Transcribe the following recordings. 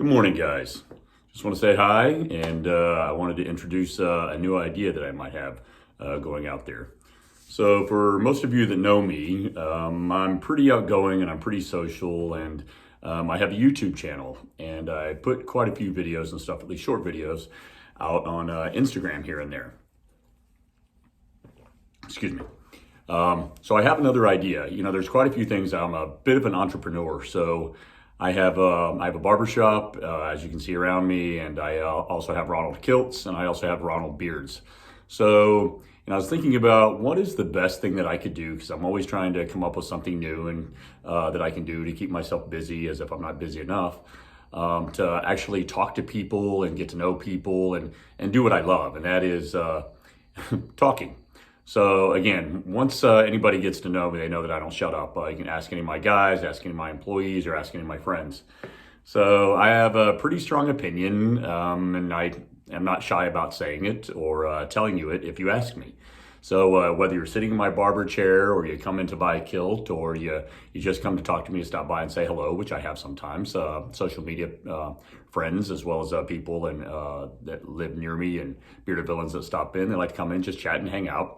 Good morning, guys. Just want to say hi, and I wanted to introduce a new idea that I might have going out there. So for most of you that know me, I'm pretty outgoing and I'm pretty social, and I have a YouTube channel, and I put quite a few videos and stuff, at least short videos, out on Instagram here and there. Excuse me. So I have another idea. You know, there's quite a few things. I'm a bit of an entrepreneur, so I have a barber shop, as you can see around me, and I also have Ronald Kilts, and I also have Ronald Beards. So, I was thinking about what is the best thing that I could do, because I'm always trying to come up with something new and that I can do to keep myself busy, as if I'm not busy enough, to actually talk to people and get to know people and do what I love, and that is talking. So again, once anybody gets to know me, they know that I don't shut up. You can ask any of my guys, ask any of my employees, or ask any of my friends. So I have a pretty strong opinion, and I am not shy about saying it or telling you it if you ask me. So whether you're sitting in my barber chair, or you come in to buy a kilt, or you just come to talk to me, to stop by and say hello, which I have sometimes, social media friends, as well as people that live near me, and bearded villains that stop in, they like to come in, just chat and hang out.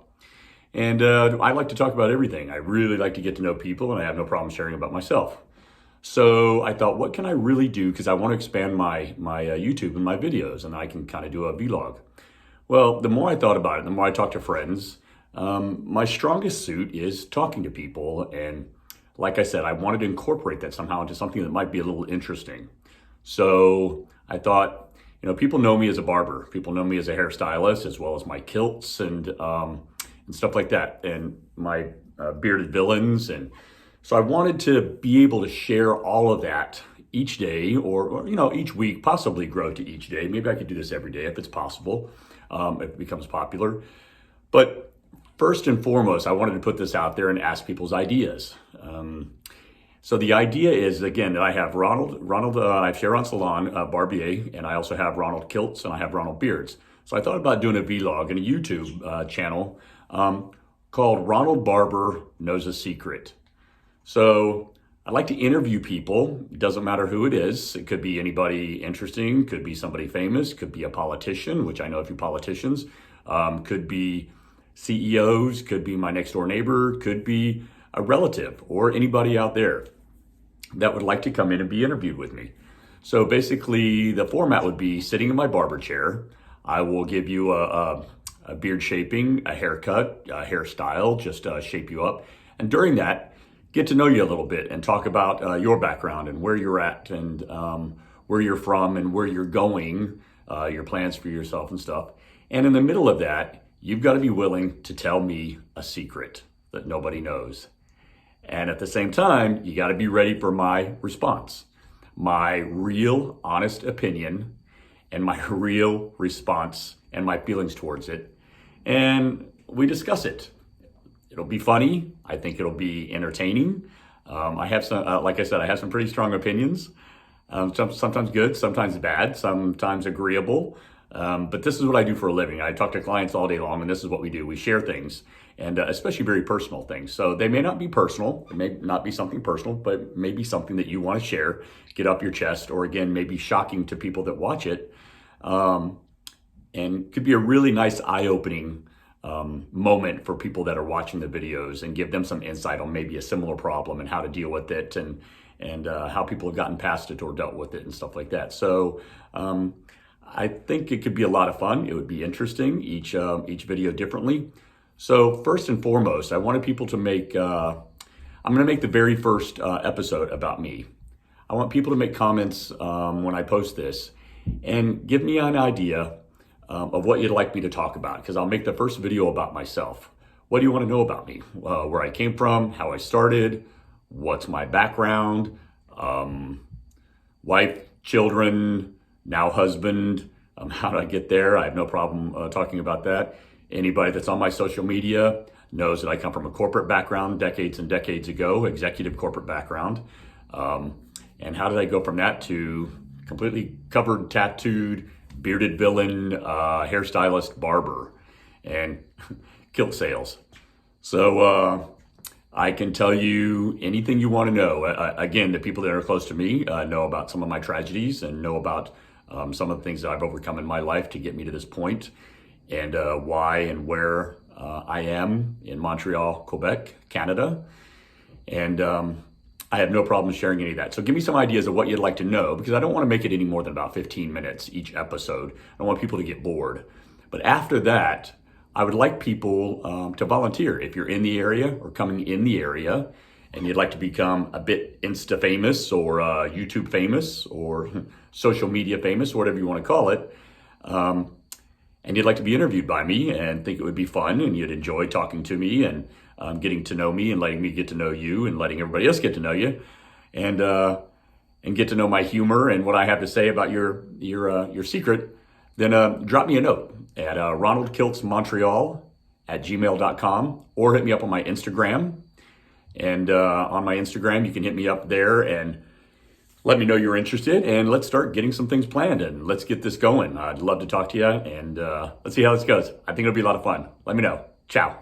And I like to talk about everything. I really like to get to know people, and I have no problem sharing about myself. So I thought, what can I really do? Because I want to expand my YouTube and my videos, and I can kind of do a vlog. Well, the more I thought about it, the more I talked to friends, my strongest suit is talking to people. And like I said, I wanted to incorporate that somehow into something that might be a little interesting. So I thought, people know me as a barber. People know me as a hairstylist, as well as my kilts and stuff like that, and my bearded villains. And so I wanted to be able to share all of that each day, or each week, possibly grow to each day. Maybe I could do this every day if it's possible, if it becomes popular. But first and foremost, I wanted to put this out there and ask people's ideas. So the idea is, again, that I have Ronald, I have Sharon Salon, Barbier, and I also have Ronald Kilts, and I have Ronald Beards. So I thought about doing a vlog and a YouTube channel called Ronald Barber Knows a Secret. So I like to interview people. It doesn't matter who it is. It could be anybody interesting, could be somebody famous, could be a politician, which I know a few politicians, could be CEOs, could be my next door neighbor, could be a relative, or anybody out there that would like to come in and be interviewed with me. So basically the format would be sitting in my barber chair. I will give you a beard shaping, a haircut, a hairstyle, just shape you up. And during that, get to know you a little bit and talk about your background and where you're at, and where you're from and where you're going, your plans for yourself and stuff. And in the middle of that, you've got to be willing to tell me a secret that nobody knows. And at the same time, you got to be ready for my response, my real honest opinion, and my real response and my feelings towards it. And we discuss it. It'll be funny. I think it'll be entertaining. I have some, like I said, I have some pretty strong opinions. Sometimes good, sometimes bad, sometimes agreeable. But this is what I do for a living. I talk to clients all day long, and this is what we do. We share things, and especially very personal things. So they may not be personal. It may not be something personal, but maybe something that you want to share, get up your chest, or again, maybe shocking to people that watch it. And could be a really nice eye-opening moment for people that are watching the videos, and give them some insight on maybe a similar problem and how to deal with it, and how people have gotten past it or dealt with it and stuff like that. So I think it could be a lot of fun. It would be interesting, each video differently. So first and foremost, I wanted people to make, I'm gonna make the very first episode about me. I want people to make comments when I post this, and give me an idea of what you'd like me to talk about, because I'll make the first video about myself. What do you want to know about me? Where I came from, how I started, what's my background, wife, children, now husband, how did I get there? I have no problem talking about that. Anybody that's on my social media knows that I come from a corporate background decades and decades ago, executive corporate background. And how did I go from that to completely covered, tattooed, bearded villain, hairstylist, barber, and kilt sales? So I can tell you anything you want to know. Again, the people that are close to me know about some of my tragedies and know about some of the things that I've overcome in my life to get me to this point, and why and where I am in Montreal, Quebec, Canada. And I have no problem sharing any of that. So give me some ideas of what you'd like to know, because I don't want to make it any more than about 15 minutes each episode. I don't want people to get bored. But after that, I would like people to volunteer. If you're in the area or coming in the area and you'd like to become a bit Insta famous or YouTube famous or social media famous, whatever you want to call it, and you'd like to be interviewed by me and think it would be fun and you'd enjoy talking to me and getting to know me and letting me get to know you and letting everybody else get to know you and get to know my humor and what I have to say about your secret, then drop me a note at ronaldkiltsmontreal@gmail.com or hit me up on my Instagram. And on my Instagram, you can hit me up there and let me know you're interested, and let's start getting some things planned and let's get this going. I'd love to talk to you, and let's see how this goes. I think it'll be a lot of fun. Let me know. Ciao.